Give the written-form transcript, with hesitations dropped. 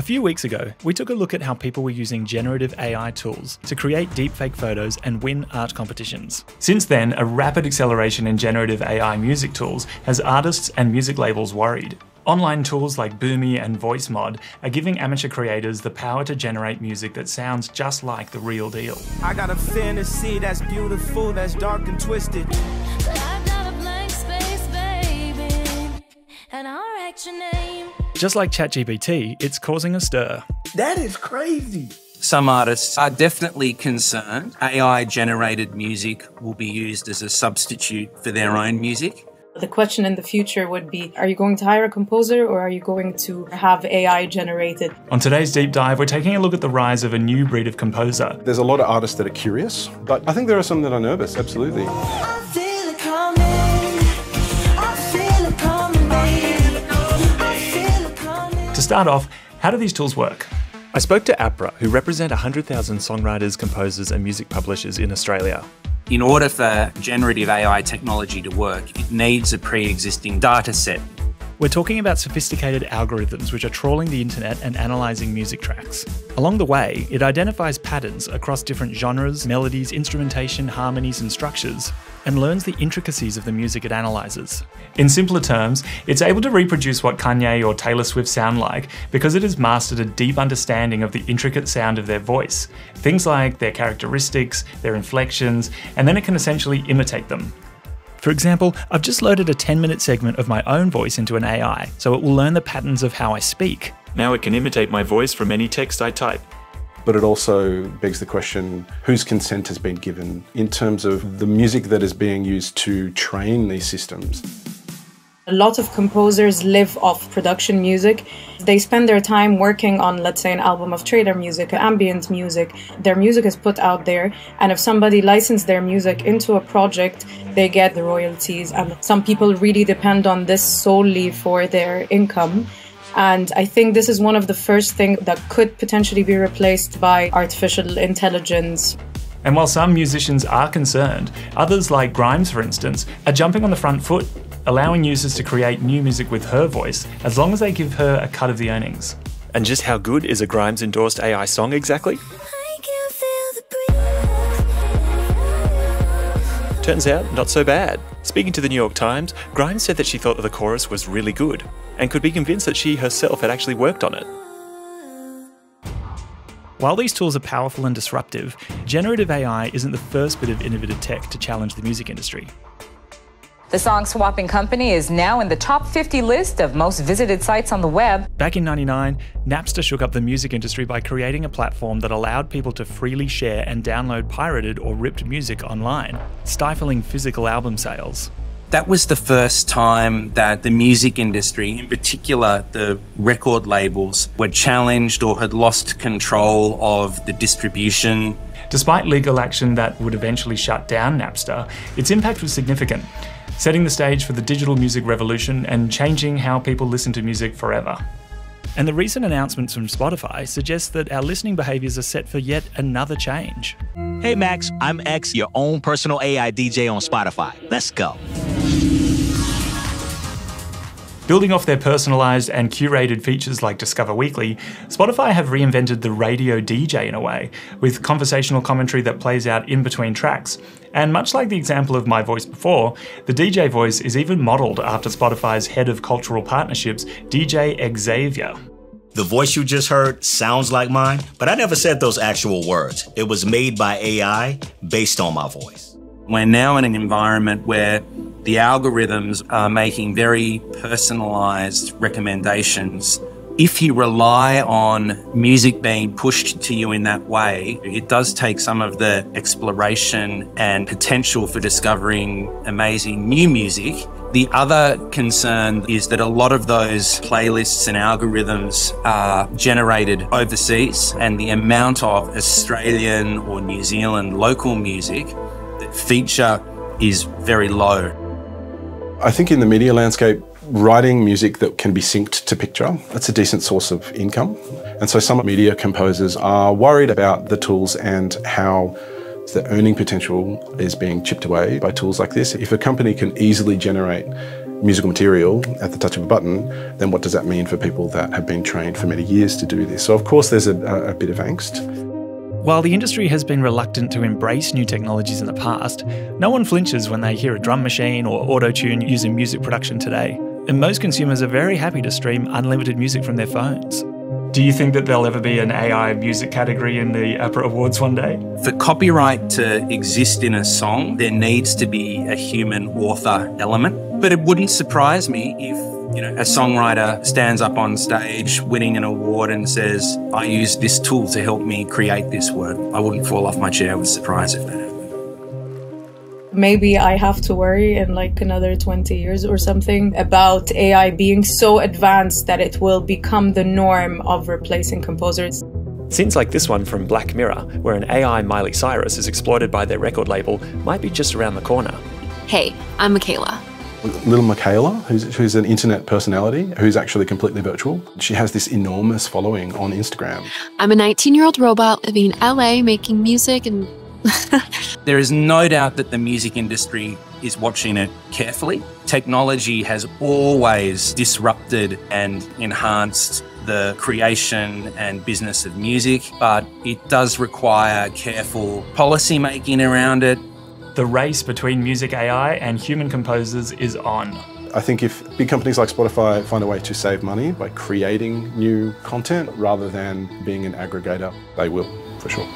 few weeks ago, we took a look at how people were using generative AI tools to create deepfake photos and win art competitions. Since then, a rapid acceleration in generative AI music tools has artists and music labels worried. Online tools like Boomy and VoiceMod are giving amateur creators the power to generate music that sounds just like the real deal. I got a fantasy that's beautiful, that's dark and twisted. But I've got a blank space, baby, and I'll write your name. Just like ChatGPT, it's causing a stir. That is crazy. Some artists are definitely concerned AI-generated music will be used as a substitute for their own music. The question in the future would be, are you going to hire a composer or are you going to have AI generated? On today's deep dive, we're taking a look at the rise of a new breed of composer. There's a lot of artists that are curious, but I think there are some that are nervous, absolutely. I feel it coming. I feel it coming, baby. I feel it coming. To start off, how do these tools work? I spoke to APRA, who represent 100,000 songwriters, composers and music publishers in Australia. In order for generative AI technology to work, it needs a pre-existing data set. We're talking about sophisticated algorithms which are trawling the internet and analysing music tracks. Along the way, it identifies patterns across different genres, melodies, instrumentation, harmonies and structures, and learns the intricacies of the music it analyses. In simpler terms, it's able to reproduce what Kanye or Taylor Swift sound like because it has mastered a deep understanding of the intricate sound of their voice, things like their characteristics, their inflections, and then it can essentially imitate them. For example, I've just loaded a 10-minute segment of my own voice into an AI, so it will learn the patterns of how I speak. Now it can imitate my voice from any text I type. But it also begs the question, whose consent has been given in terms of the music that is being used to train these systems? A lot of composers live off production music. They spend their time working on, let's say, an album of trailer music, ambient music. Their music is put out there, and if somebody licensed their music into a project, they get the royalties. And some people really depend on this solely for their income. And I think this is one of the first things that could potentially be replaced by artificial intelligence. And while some musicians are concerned, others like Grimes, for instance, are jumping on the front foot, allowing users to create new music with her voice as long as they give her a cut of the earnings. And just how good is a Grimes endorsed AI song exactly? I can feel the breeze. Turns out, not so bad. Speaking to the New York Times, Grimes said that she thought that the chorus was really good and could be convinced that she herself had actually worked on it. While these tools are powerful and disruptive, generative AI isn't the first bit of innovative tech to challenge the music industry. The song swapping company is now in the top 50 list of most visited sites on the web. Back in '99, Napster shook up the music industry by creating a platform that allowed people to freely share and download pirated or ripped music online, stifling physical album sales. That was the first time that the music industry, in particular the record labels, were challenged or had lost control of the distribution. Despite legal action that would eventually shut down Napster, its impact was significant, setting the stage for the digital music revolution and changing how people listen to music forever. And the recent announcements from Spotify suggest that our listening behaviours are set for yet another change. Hey Max, I'm X, your own personal AI DJ on Spotify. Let's go. Building off their personalised and curated features like Discover Weekly, Spotify have reinvented the radio DJ in a way, with conversational commentary that plays out in between tracks. And much like the example of my voice before, the DJ voice is even modelled after Spotify's head of cultural partnerships, DJ Xavier. The voice you just heard sounds like mine, but I never said those actual words. It was made by AI based on my voice. We're now in an environment where the algorithms are making very personalized recommendations. If you rely on music being pushed to you in that way, it does take some of the exploration and potential for discovering amazing new music. The other concern is that a lot of those playlists and algorithms are generated overseas, and the amount of Australian or New Zealand local music that feature is very low. I think in the media landscape, writing music that can be synced to picture, that's a decent source of income. And so some media composers are worried about the tools and how the earning potential is being chipped away by tools like this. If a company can easily generate musical material at the touch of a button, then what does that mean for people that have been trained for many years to do this? So of course there's a bit of angst. While the industry has been reluctant to embrace new technologies in the past, no one flinches when they hear a drum machine or auto-tune used in music production today. And most consumers are very happy to stream unlimited music from their phones. Do you think that there'll ever be an AI music category in the APRA Awards one day? For copyright to exist in a song, there needs to be a human author element. But it wouldn't surprise me if, a songwriter stands up on stage winning an award and says, I used this tool to help me create this work. I wouldn't fall off my chair with surprise if that happened. Maybe I have to worry in like another 20 years or something about AI being so advanced that it will become the norm of replacing composers. Scenes like this one from Black Mirror, where an AI Miley Cyrus is exploited by their record label, might be just around the corner. Hey, I'm Michaela. Little Michaela, who's an internet personality, who's actually completely virtual. She has this enormous following on Instagram. I'm a 19-year-old robot living in LA making music and... There is no doubt that the music industry is watching it carefully. Technology has always disrupted and enhanced the creation and business of music, but it does require careful policy making around it. The race between music AI and human composers is on. I think if big companies like Spotify find a way to save money by creating new content rather than being an aggregator, they will, for sure.